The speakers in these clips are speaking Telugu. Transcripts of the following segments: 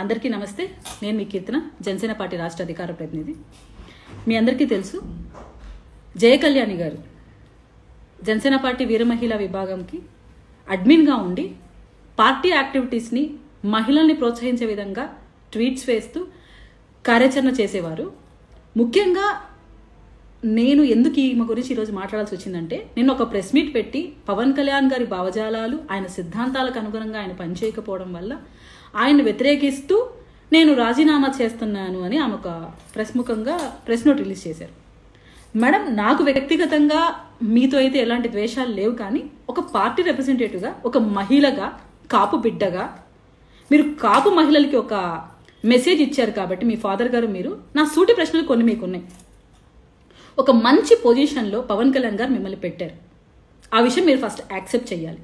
అందరికీ నమస్తే. నేను మీ కీర్తన, జనసేన పార్టీ రాష్ట్ర అధికార ప్రతినిధి. మీ అందరికీ తెలుసు, జయకళ్యాణి గారు జనసేన పార్టీ వీర మహిళా విభాగంకి అడ్మిన్గా ఉండి పార్టీ యాక్టివిటీస్ని మహిళల్ని ప్రోత్సహించే విధంగా ట్వీట్స్ వేస్తూ కార్యాచరణ చేసేవారు. ముఖ్యంగా నేను ఎందుకు ఈమె గురించి ఈరోజు మాట్లాడాల్సి వచ్చిందంటే, నేను ఒక ప్రెస్ మీట్ పెట్టి పవన్ కళ్యాణ్ గారి భావజాలాలు, ఆయన సిద్ధాంతాలకు అనుగుణంగా ఆయన పనిచేయకపోవడం వల్ల ఆయన్ని వ్యతిరేకిస్తూ నేను రాజీనామా చేస్తున్నాను అని ఆమె ఒక ప్రెస్ నోట్ రిలీజ్ చేశారు. మేడం, నాకు వ్యక్తిగతంగా మీతో అయితే ఎలాంటి ద్వేషాలు లేవు, కానీ ఒక పార్టీ రిప్రజెంటేటివ్గా, ఒక మహిళగా, కాపు బిడ్డగా మీరు కాపు మహిళలకి ఒక మెసేజ్ ఇచ్చారు కాబట్టి మీ ఫాదర్ గారు, మీరు నా సూటి ప్రశ్నలు కొన్ని మీకున్నాయి. ఒక మంచి పొజిషన్లో పవన్ కళ్యాణ్ గారు మిమ్మల్ని పెట్టారు. ఆ విషయం మీరు ఫస్ట్ యాక్సెప్ట్ చేయాలి.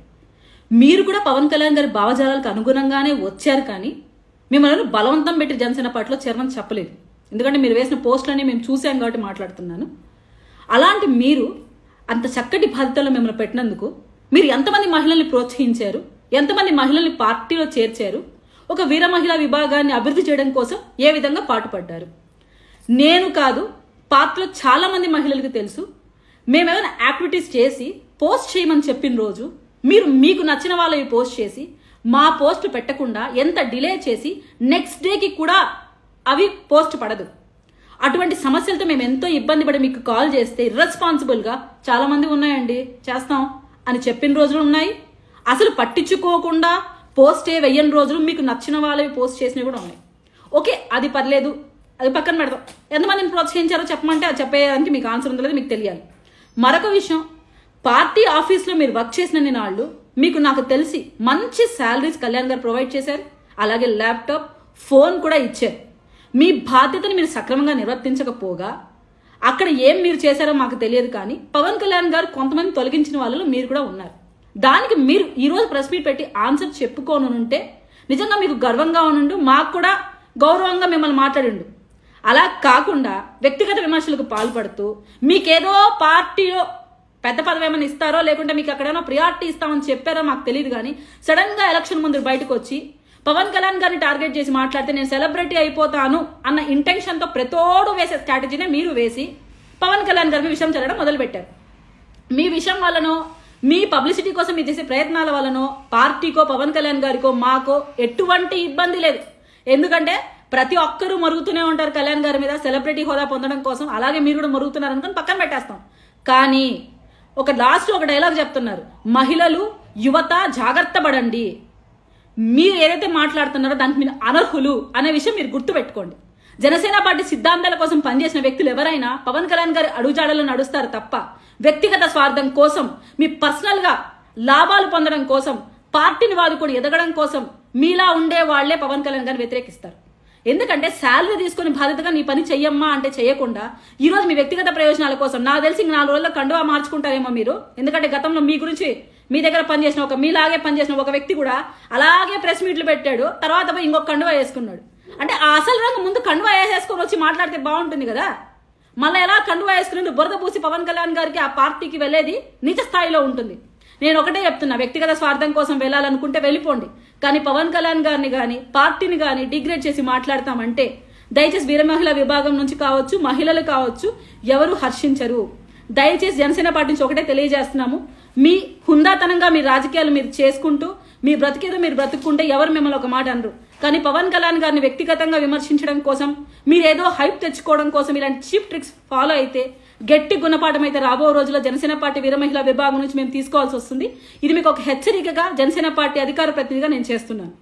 మీరు కూడా పవన్ కళ్యాణ్ గారి భావజాలాలకు అనుగుణంగానే వచ్చారు, కానీ మిమ్మల్ని బలవంతం పెట్టి జనసేన పార్టీలో చేరమని చెప్పలేదు. ఎందుకంటే మీరు వేసిన పోస్టులన్నీ మేము చూసాం కాబట్టి మాట్లాడుతున్నాను. అలాంటి మీరు అంత చక్కటి బాధ్యతలో మిమ్మల్ని పెట్టినందుకు మీరు ఎంతమంది మహిళల్ని ప్రోత్సహించారు, ఎంతమంది మహిళల్ని పార్టీలో చేర్చారు, ఒక వీర మహిళా విభాగాన్ని అభివృద్ధి చేయడం కోసం ఏ విధంగా పాటుపడ్డారు. నేను కాదు, పార్టీలో చాలా మంది మహిళలకు తెలుసు. మేమేమైనా యాక్టివిటీస్ చేసి పోస్ట్ చేయమని చెప్పిన రోజు మీరు మీకు నచ్చిన వాళ్ళవి పోస్ట్ చేసి మా పోస్ట్ పెట్టకుండా ఎంత డిలే చేసి నెక్స్ట్ డేకి కూడా అవి పోస్ట్ పడదు. అటువంటి సమస్యలతో మేము ఎంతో ఇబ్బంది పడి మీకు కాల్ చేస్తే ఇర్రెస్పాన్సిబుల్గా చాలా మంది ఉన్నాయండి, చేస్తాం అని చెప్పిన రోజులు ఉన్నాయి. అసలు పట్టించుకోకుండా పోస్టే వెయ్యని రోజులు మీకు నచ్చిన వాళ్ళవి పోస్ట్ చేసినవి కూడా ఉన్నాయి. ఓకే, అది పర్లేదు, అది పక్కన పెడతాం. ఎంతమందిని ప్రోత్సహించారో చెప్పమంటే అది చెప్పేదానికి మీకు ఆన్సర్ ఉందో లేదో మీకు తెలియాలి. మరొక విషయం, పార్టీ ఆఫీస్లో మీరు వర్క్ చేసిన నాళ్ళు మీకు నాకు తెలిసి మంచి శాలరీస్ కళ్యాణ్ గారు ప్రొవైడ్ చేశారు. అలాగే ల్యాప్టాప్, ఫోన్ కూడా ఇచ్చారు. మీ బాధ్యతను మీరు సక్రమంగా నిర్వర్తించకపోగా అక్కడ ఏం మీరు చేశారో మాకు తెలియదు, కానీ పవన్ కళ్యాణ్ గారు కొంతమంది తొలగించిన వాళ్ళలో మీరు కూడా ఉన్నారు. దానికి మీరు ఈరోజు ప్రెస్ మీట్ పెట్టి ఆన్సర్ చెప్పుకోనుంటే నిజంగా మీకు గర్వంగా ఉండు, మాకు కూడా గౌరవంగా మిమ్మల్ని మాట్లాడిండు. అలా కాకుండా వ్యక్తిగత విమర్శలకు పాల్పడుతూ మీకేదో పార్టీలో పెద్ద పదవి ఏమైనా ఇస్తారో, లేకుంటే మీకు అక్కడేమో ప్రియారిటీ ఇస్తామని చెప్పారో మాకు తెలియదు, కానీ సడన్ గా ఎలక్షన్ ముందు బయటకు వచ్చి పవన్ కళ్యాణ్ గారిని టార్గెట్ చేసి మాట్లాడితే నేను సెలబ్రిటీ అయిపోతాను అన్న ఇంటెన్షన్తో ప్రతోడు వేసే స్ట్రాటజీనే మీరు వేసి పవన్ కళ్యాణ్ గారి విషయం చల్లడం మొదలుపెట్టారు. మీ విషయం వల్లనో, మీ పబ్లిసిటీ కోసం మీరు చేసే ప్రయత్నాల వల్లనో పార్టీకో, పవన్ కళ్యాణ్ గారికో, మాకో ఎటువంటి ఇబ్బంది లేదు. ఎందుకంటే ప్రతి ఒక్కరూ మరుగుతూనే ఉంటారు కళ్యాణ్ గారి మీద సెలబ్రిటీ హోదా పొందడం కోసం. అలాగే మీరు కూడా మరుగుతున్నారు అనుకుని పక్కన పెట్టేస్తాం. కానీ ఒక డైలాగ్ చెప్తున్నారు, మహిళలు, యువత జాగ్రత్త పడండి, మీరు ఏదైతే మాట్లాడుతున్నారో దానికి మీరు అనర్హులు అనే విషయం మీరు గుర్తుపెట్టుకోండి. జనసేన పార్టీ సిద్ధాంతాల కోసం పనిచేసిన వ్యక్తులు ఎవరైనా పవన్ కళ్యాణ్ గారి అడుగుజాడల్లో నడుస్తారు తప్ప వ్యక్తిగత స్వార్థం కోసం, మీ పర్సనల్ గా లాభాలు పొందడం కోసం, పార్టీని వాదుకొని ఎదగడం కోసం మీలా ఉండే వాళ్లే పవన్ కళ్యాణ్ గారిని వ్యతిరేకిస్తారు. ఎందుకంటే శాలరీ తీసుకుని బాధ్యతగా నీ పని చెయ్యమ్మా అంటే చేయకుండా ఈరోజు మీ వ్యక్తిగత ప్రయోజనాల కోసం, నాకు తెలిసి 4 రోజుల్లో కండువా మార్చుకుంటారేమో మీరు. ఎందుకంటే గతంలో మీ గురించి మీ దగ్గర పనిచేసిన మీలాగే పనిచేసిన ఒక వ్యక్తి కూడా అలాగే ప్రెస్ మీట్లు పెట్టాడు, తర్వాత పోయి ఇంకొక కండువా వేసుకున్నాడు. అంటే ఆ అసలు రంగు ముందు కండువా వేసేసుకొని వచ్చి మాట్లాడితే బాగుంటుంది కదా. మళ్ళీ ఎలా కండువా వేసుకుని బురద పూసి పవన్ కళ్యాణ్ గారికి ఆ పార్టీకి వెళ్ళేది నీచ స్థాయిలో ఉంటుంది. నేను ఒకటే చెప్తున్నా, వ్యక్తిగత స్వార్థం కోసం వెళ్ళాలనుకుంటే వెళ్ళిపోండి, కానీ పవన్ కళ్యాణ్ గారిని కానీ పార్టీని కానీ డిగ్రేడ్ చేసి మాట్లాడతామంటే దయచేసి వీర మహిళా విభాగం నుంచి కావచ్చు, మహిళలు కావచ్చు, ఎవరు హర్షించరు. దయచేసి జనసేన పార్టీ నుంచి ఒకటే తెలియజేస్తున్నాము, మీ హుందాతనంగా మీ రాజకీయాలు మీరు చేసుకుంటూ మీ బ్రతికేదో మీరు బ్రతుక్కుంటే ఎవరు మిమ్మల్ని ఒక మాట అనరు. కానీ పవన్ కళ్యాణ్ గారిని వ్యక్తిగతంగా విమర్శించడం కోసం, మీరేదో హైప్ తెచ్చుకోవడం కోసం ఇలాంటి చీప్ ట్రిక్స్ ఫాలో అయితే గట్టి గుణపాఠం అయితే రాబో రోజుల్లో జనసేన పార్టీ వీర మహిళా విభాగం నుంచి మేము తీసుకోవాల్సి వస్తుంది. ఇది మీకు ఒక హెచ్చరికగా జనసేన పార్టీ అధికార ప్రతినిధిగా నేను చేస్తున్నాను.